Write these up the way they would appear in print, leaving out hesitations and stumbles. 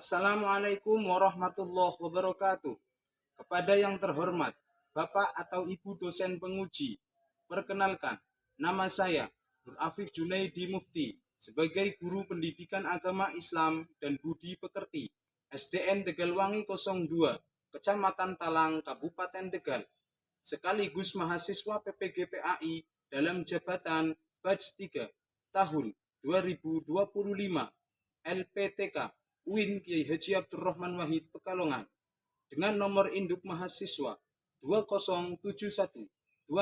Assalamualaikum warahmatullahi wabarakatuh. Kepada yang terhormat, Bapak atau Ibu dosen penguji, perkenalkan, nama saya Nur Afif Junaidi Mufti sebagai Guru Pendidikan Agama Islam dan Budi Pekerti, SDN Tegalwangi 02, Kecamatan Talang, Kabupaten Tegal, sekaligus mahasiswa PPG PAI dalam jabatan Batch 3 tahun 2025 LPTK UIN Kiai Haji Abdul Rahman Wahid Pekalongan dengan nomor induk mahasiswa 2071251050.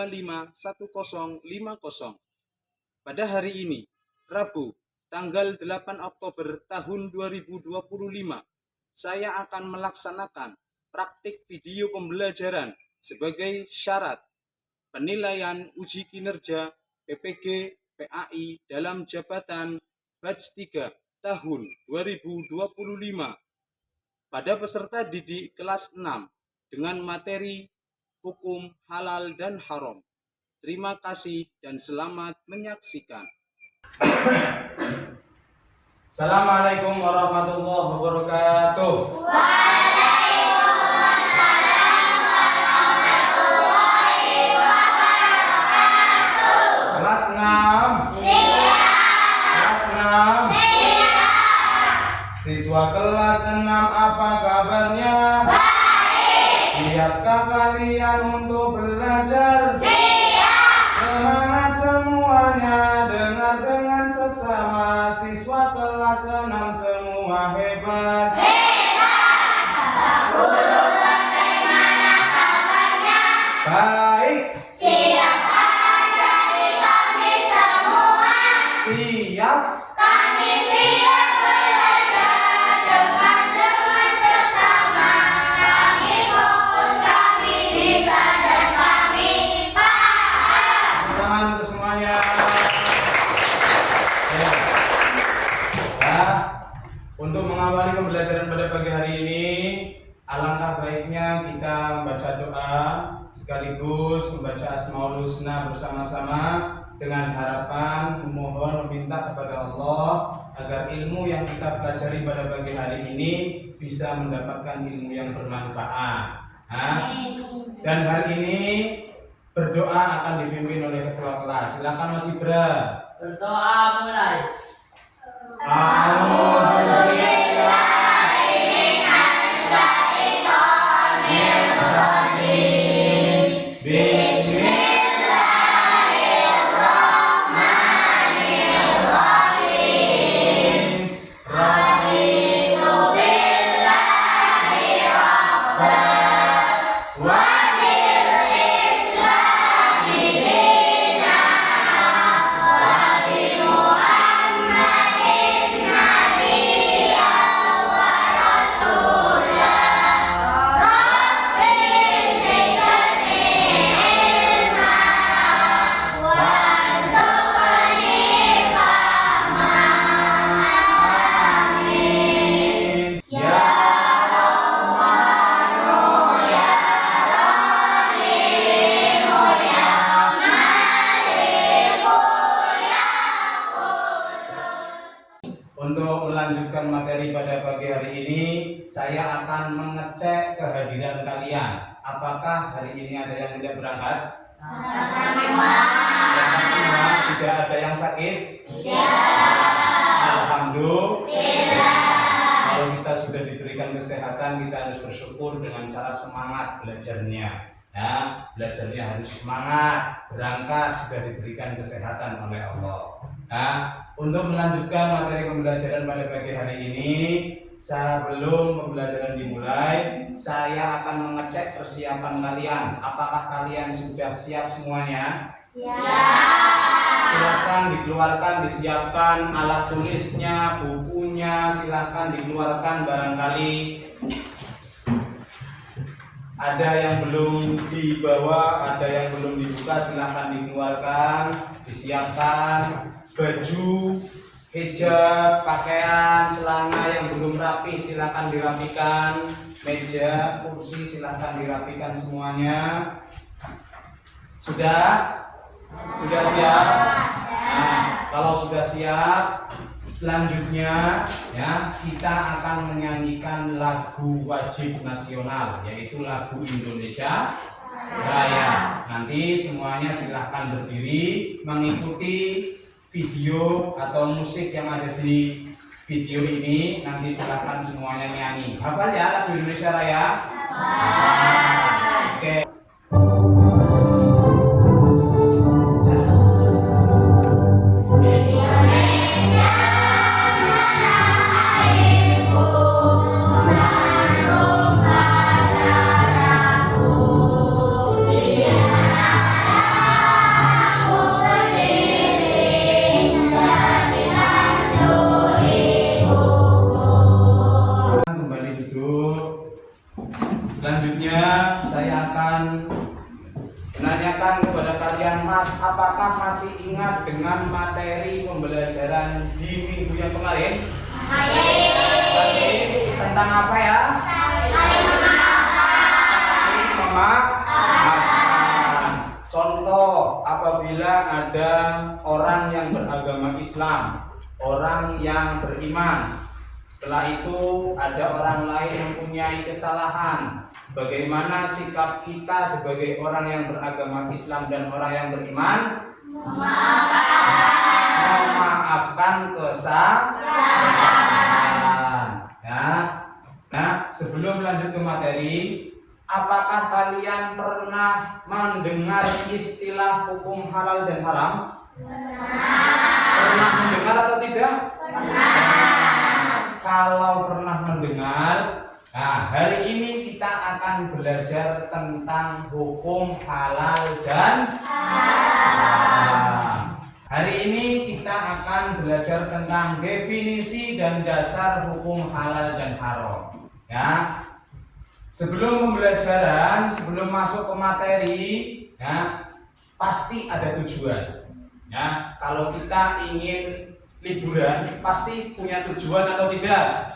Pada hari ini, Rabu, tanggal 8 Oktober tahun 2025, saya akan melaksanakan praktik video pembelajaran sebagai syarat penilaian uji kinerja PPG PAI dalam jabatan Batch 3 tahun 2025 pada peserta didik kelas 6 dengan materi hukum halal dan haram. Terima kasih dan selamat menyaksikan. Assalamualaikum warahmatullahi wabarakatuh. Kelas 6. Kelas 6. Siswa kelas 6 apa kabarnya? Baik. Siapkah kalian untuk belajar? Siap. Semangat semuanya, dengar dengan seksama. Siswa kelas 6 semua hebat. Bapak Guru, bagaimana kabarnya? Baik. Siap ajari kami semua. Siap. Kami siap. Untuk mengawali pembelajaran pada pagi hari ini, alangkah baiknya kita membaca doa sekaligus membaca Asmaul Husna bersama-sama dengan harapan memohon meminta kepada Allah agar ilmu yang kita pelajari pada pagi hari ini bisa mendapatkan ilmu yang bermanfaat. Dan hari ini berdoa akan dipimpin oleh ketua kelas. Silakan Mas Ibra. Berdoa mulai. Untuk melanjutkan materi pada pagi hari ini, saya akan mengecek kehadiran kalian. Apakah hari ini ada yang tidak berangkat? Berangkat semua. Tidak ada yang sakit? Tidak. Alhamdulillah. Kalau kita sudah diberikan kesehatan, kita harus bersyukur dengan cara semangat belajarnya. Ya, belajarnya harus semangat, berangkat sudah diberikan kesehatan oleh Allah. Nah, untuk melanjutkan materi pembelajaran pada pagi hari ini, sebelum pembelajaran dimulai, saya akan mengecek persiapan kalian. Apakah kalian sudah siap semuanya? Siap. Silakan dikeluarkan, disiapkan alat tulisnya, bukunya, silakan dikeluarkan barangkali ada yang belum dibawa, ada yang belum dibuka, silahkan dikeluarkan, disiapkan baju, hijab, pakaian, celana yang belum rapi, silahkan dirapikan, meja, kursi, silahkan dirapikan semuanya. Sudah? Sudah siap? Nah, kalau sudah siap, Selanjutnya ya, kita akan menyanyikan lagu wajib nasional, yaitu lagu Indonesia Raya. Nanti semuanya silahkan berdiri mengikuti video atau musik yang ada di video ini. Nanti silahkan semuanya nyanyi. Hafal ya lagu Indonesia Raya? Oke. Selanjutnya saya akan menanyakan kepada kalian, Mas, apakah masih ingat dengan materi pembelajaran di minggu yang kemarin? Masih. Tentang apa ya? Saling memaafkan. Contoh, apabila ada orang yang beragama Islam, orang yang beriman, setelah itu ada orang lain yang mempunyai kesalahan, bagaimana sikap kita sebagai orang yang beragama Islam dan orang yang beriman? Memaafkan kesalahan. Ya. Nah, sebelum lanjut ke materi, apakah kalian pernah mendengar istilah hukum halal dan haram? Pernah mendengar atau tidak? Kalau pernah mendengar, nah hari ini kita akan belajar tentang hukum halal dan haram. Hari ini kita akan belajar tentang definisi dan dasar hukum halal dan haram. Ya, sebelum pembelajaran, sebelum masuk ke materi, ya pasti ada tujuan. Ya, kalau kita ingin liburan pasti punya tujuan atau tidak?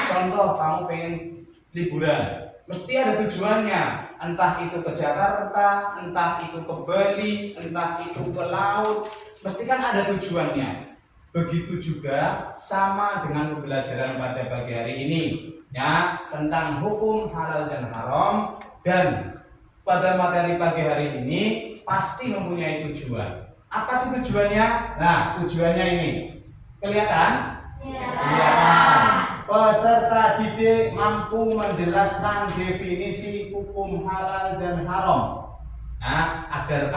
Contoh, kamu pengen liburan, mesti ada tujuannya. Entah itu ke Jakarta, entah itu ke Bali, entah itu ke laut, mesti kan ada tujuannya. Begitu juga sama dengan pembelajaran pada pagi hari ini, ya, tentang hukum halal dan haram. Dan pada materi pagi hari ini pasti mempunyai tujuan. Apa sih tujuannya? Nah, tujuannya ini kelihatan? Kelihatan. Peserta didik mampu menjelaskan definisi hukum halal dan haram. Nah, agar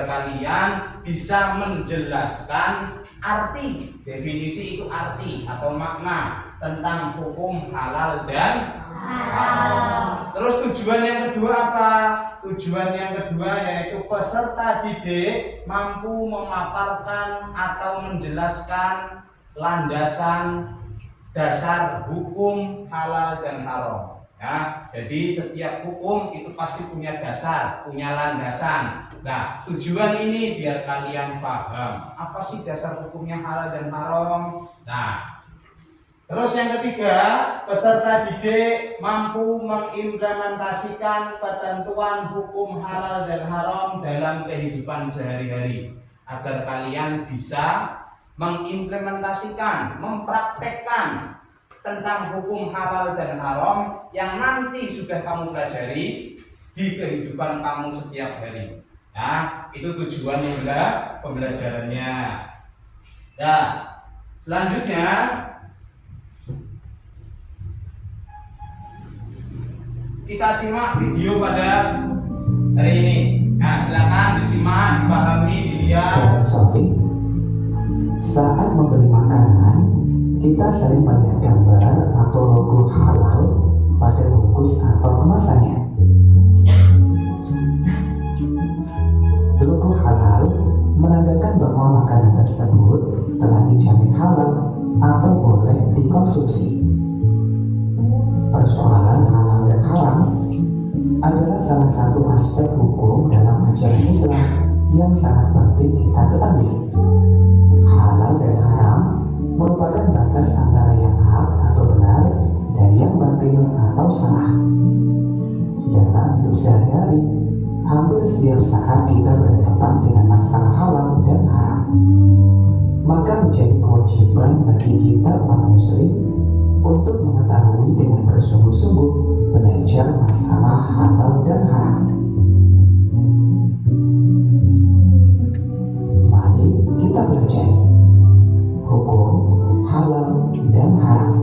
kalian bisa menjelaskan arti, definisi itu arti atau makna tentang hukum halal dan haram. Terus tujuan yang kedua apa? Tujuan yang kedua yaitu peserta didik mampu memaparkan atau menjelaskan landasan dasar hukum halal dan haram. Ya, jadi setiap hukum itu pasti punya dasar, punya landasan. Nah, tujuan ini biar kalian paham apa sih dasar hukumnya halal dan haram. Nah, terus yang ketiga, peserta didik mampu mengimplementasikan ketentuan hukum halal dan haram dalam kehidupan sehari-hari, agar kalian bisa mengimplementasikan, mempraktekkan tentang hukum halal dan haram yang nanti sudah kamu pelajari di kehidupan kamu setiap hari. Nah, itu tujuan pembelajarannya. Nah, selanjutnya kita simak video pada hari ini. Nah, silakan disimak, dipahami, dilihat. Sahabat shopping, saat membeli makanan, kita sering melihat gambar atau logo halal pada bungkus atau kemasannya. Logo halal menandakan bahwa makanan tersebut telah dijamin halal atau boleh dikonsumsi. Persoalan halal dan haram adalah salah satu aspek hukum dalam ajaran Islam yang sangat penting kita ketahui. Halal dan haram merupakan batas antara yang hak atau benar dan yang batil atau salah. Dalam hidup sehari-hari, hampir setiap saat kita berhadapan dengan masalah halal dan haram. Maka menjadi kewajiban bagi kita umat muslim untuk mengetahui dengan bersungguh-sungguh belajar masalah halal dan haram. Mari kita belajar hukum halal dan haram.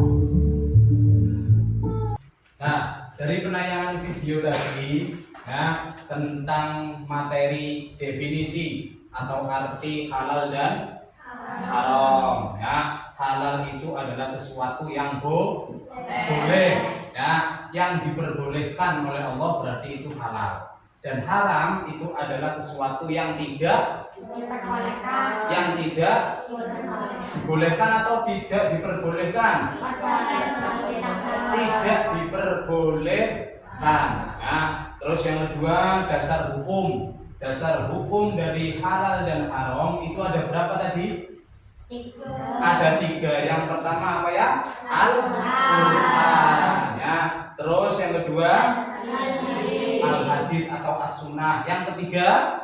Nah, dari penayangan video tadi ya, tentang materi definisi atau arti halal dan haram ya. Halal itu adalah sesuatu yang boleh ya, yang diperbolehkan oleh Allah, berarti itu halal. Dan haram itu adalah sesuatu yang tidak dibolehkan atau tidak diperbolehkan. Tidak diperbolehkan ya. Terus yang kedua, dasar hukum. Dasar hukum dari halal dan haram itu ada berapa tadi? Ada 3. Yang pertama apa ya? Al-Quran ya. Terus yang kedua, Al-Hadis atau As-Sunnah. Yang ketiga,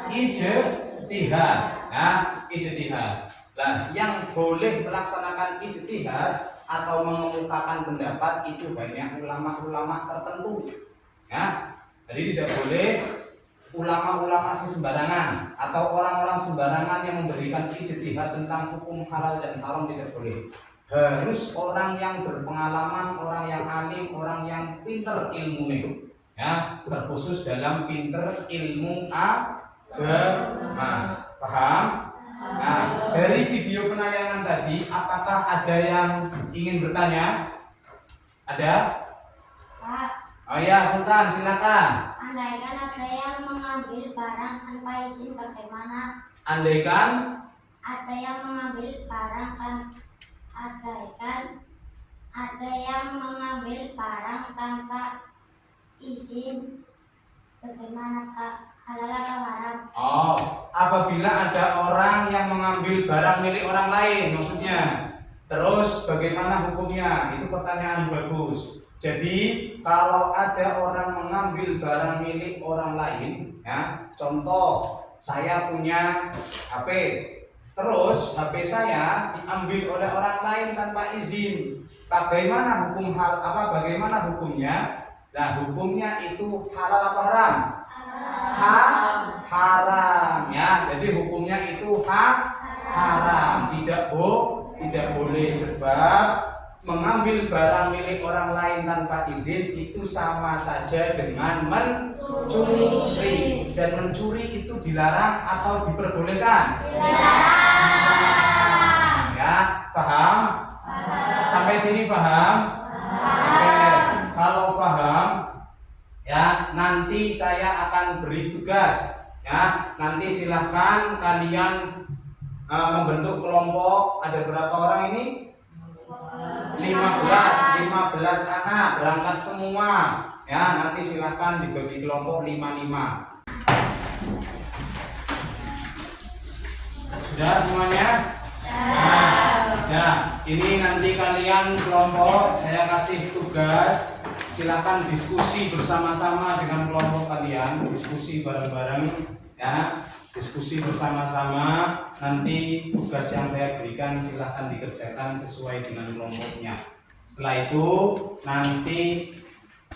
ijtihad ya, ijtihad. Nah, yang boleh melaksanakan ijtihad atau mengemukakan pendapat itu banyak ulama-ulama tertentu ya. Jadi tidak boleh ulama-ulama sembarangan atau orang-orang sembarangan yang memberikan ijtihad tentang hukum halal dan haram, tidak boleh. Harus orang yang berpengalaman, orang yang alim, orang yang pinter ilmunya ya, terkhusus dalam pinter ilmu agama. Paham? Nah, dari video penayangan tadi, apakah ada yang ingin bertanya? Ada? Oh ya, Sultan, silakan. Andaikan ada yang mengambil barang tanpa izin, bagaimana? Andaikan Ada yang mengambil barang tanpa izin, bagaimana Kak? Halal atau haram? Oh, apabila ada orang yang mengambil barang milik orang lain, maksudnya. Terus bagaimana hukumnya? Itu pertanyaan bagus. Jadi kalau ada orang mengambil barang milik orang lain, ya, contoh saya punya HP, terus HP saya diambil oleh orang lain tanpa izin. Bagaimana bagaimana hukumnya? Nah, hukumnya itu halal apa haram? Haram ya. Jadi hukumnya itu haram, tidak boleh, sebab mengambil barang milik orang lain tanpa izin itu sama saja dengan mencuri. Dan mencuri itu dilarang atau diperbolehkan? Dilarang. Ya, paham? Sampai sini paham? Oke, kalau paham ya, nanti saya akan beri tugas ya. Nanti silahkan kalian membentuk kelompok. Ada berapa orang ini? 15 anak berangkat semua ya. Nanti silahkan dibagi kelompok 5-5. Sudah semuanya? Nah, ini nanti kalian kelompok saya kasih tugas, silakan diskusi bersama-sama dengan kelompok kalian, diskusi bareng-bareng ya, diskusi bersama-sama. Nanti tugas yang saya berikan silahkan dikerjakan sesuai dengan kelompoknya. Setelah itu nanti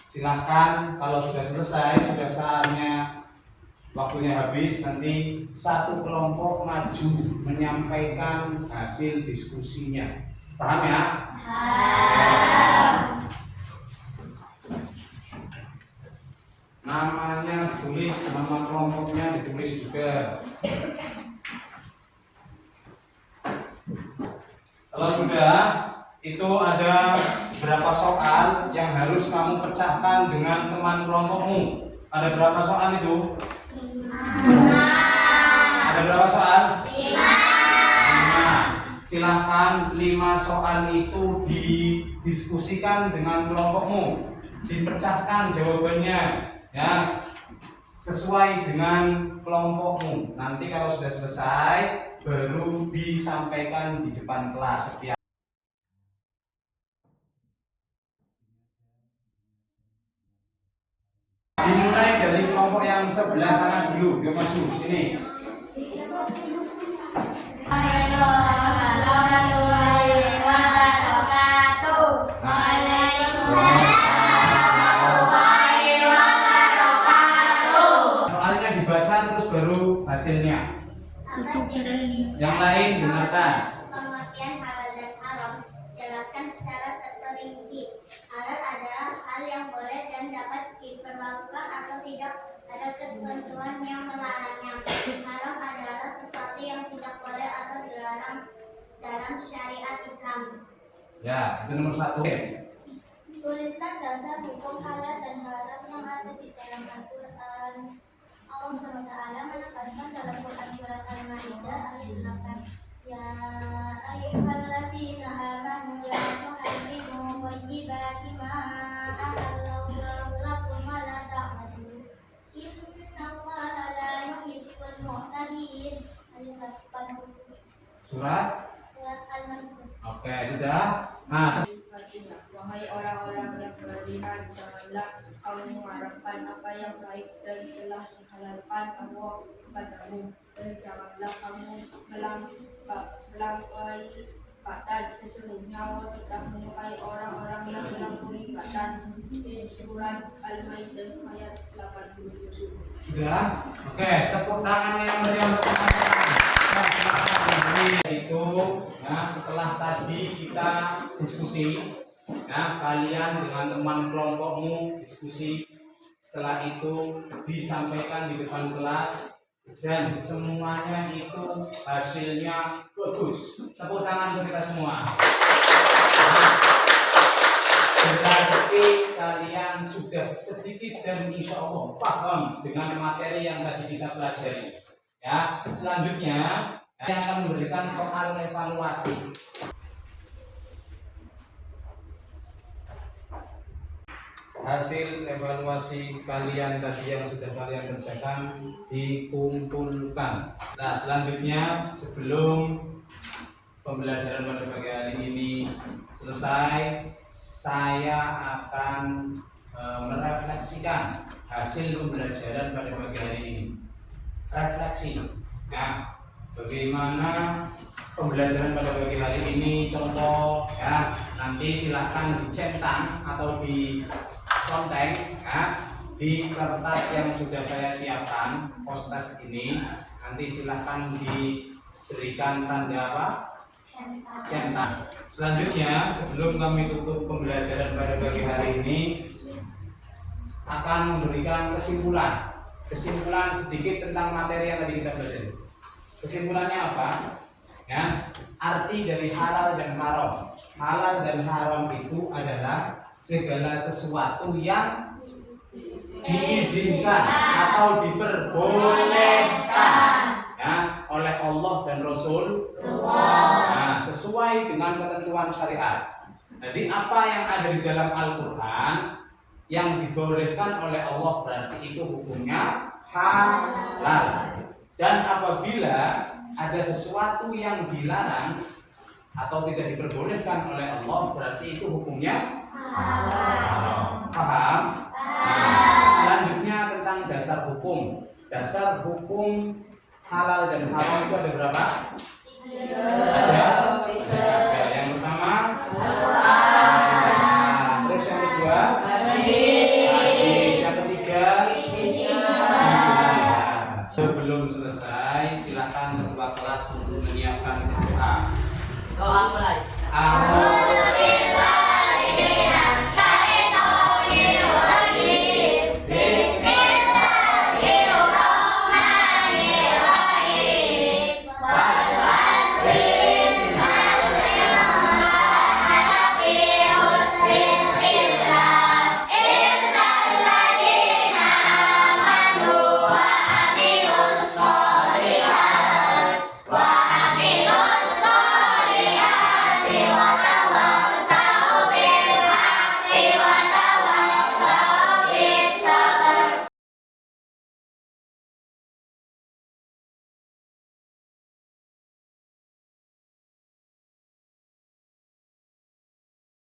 silahkan kalau sudah selesai, sudah saatnya waktunya habis, nanti satu kelompok maju menyampaikan hasil diskusinya. Paham ya? Namanya ditulis, nama kelompoknya ditulis juga. Kalau sudah, itu ada berapa soal yang harus kamu pecahkan dengan teman kelompokmu. Ada berapa soal itu? 5. Ada berapa soal? 5. Silahkan 5 soal itu didiskusikan dengan kelompokmu, dipecahkan jawabannya ya, sesuai dengan kelompokmu. Nanti kalau sudah selesai baru disampaikan di depan kelas setiap. Dimulai dari kelompok yang sebelah sana dulu, dia maju sini. Ayo. Selanjutnya, Apa definisi yang lain dengarkan. pengertian halal dan haram? Jelaskan secara terperinci. Halal adalah hal yang boleh dan dapat diperlakukan atau tidak ada ketentuan yang melarangnya. Haram adalah sesuatu yang tidak boleh atau dilarang dalam syariat Islam. Ya, itu nomor 1. Tuliskan dasar hukum halal dan haram yang ada di dalam Al-Quran. Allah SWT menekankan dalam Quran surat Al-Maidah ayat 8. Ya ayyuhalladzina amanu la tuharrimu thayyibati ma ahallallahu lakum wa la ta'tadu. Innallaha la yuhibbul mu'tadin. Ayat 87. Surat. Al-Maidah. Oke, sudah. Nah, Wahai orang-orang yang beriman, janganlah kamu mengharapkan apa yang baik dan telah dihalalkan Allah kepadamu, dan janganlah kamu melampaui batas. Sesungguhnya Allah tidak menyukai orang-orang yang melampaui batas. Surat Al-Maidah ayat 87. sudah. Oke, tepuk tangan yang meriah untuk itu. Nah, setelah tadi kita diskusi, nah kalian dengan teman kelompokmu diskusi, setelah itu disampaikan di depan kelas dan semuanya itu hasilnya bagus. Tepuk tangan untuk kita semua. Berarti kalian sudah sedikit dan insya Allah paham dengan materi yang tadi kita pelajari. Ya, selanjutnya saya akan memberikan soal evaluasi. Hasil evaluasi kalian tadi yang sudah kalian kerjakan dikumpulkan. Nah, selanjutnya sebelum pembelajaran pada pagi hari ini selesai, saya akan merefleksikan hasil pembelajaran pada pagi hari ini. Refleksi. Nah, bagaimana pembelajaran pada pagi hari ini? Contoh, ya, nanti silahkan dicentang atau di konten, ya, di kertas yang sudah saya siapkan, post-test ini. Nanti silahkan diberikan tanda apa? Centang. Selanjutnya, sebelum kami tutup pembelajaran pada pagi hari ini, akan memberikan kesimpulan sedikit tentang materi yang tadi kita pelajari. Kesimpulannya apa? Ya, arti dari halal dan haram. Halal dan haram itu adalah segala sesuatu yang diizinkan atau diperbolehkan, ya, oleh Allah dan Rasul. Nah, sesuai dengan ketentuan syariat. Jadi apa yang ada di dalam Al-Quran yang dibolehkan oleh Allah berarti itu hukumnya halal. Dan apabila ada sesuatu yang dilarang atau tidak diperbolehkan oleh Allah berarti itu hukumnya haram. Paham? Nah, selanjutnya tentang dasar hukum. Dasar hukum halal dan haram itu ada berapa? Ada 3. Yang pertama Al-Quran. Terus yang kedua hadis. Yang ketiga sebelum selesai silakan semua kelas untuk menyiapkan doa. Doa mulai. Amin.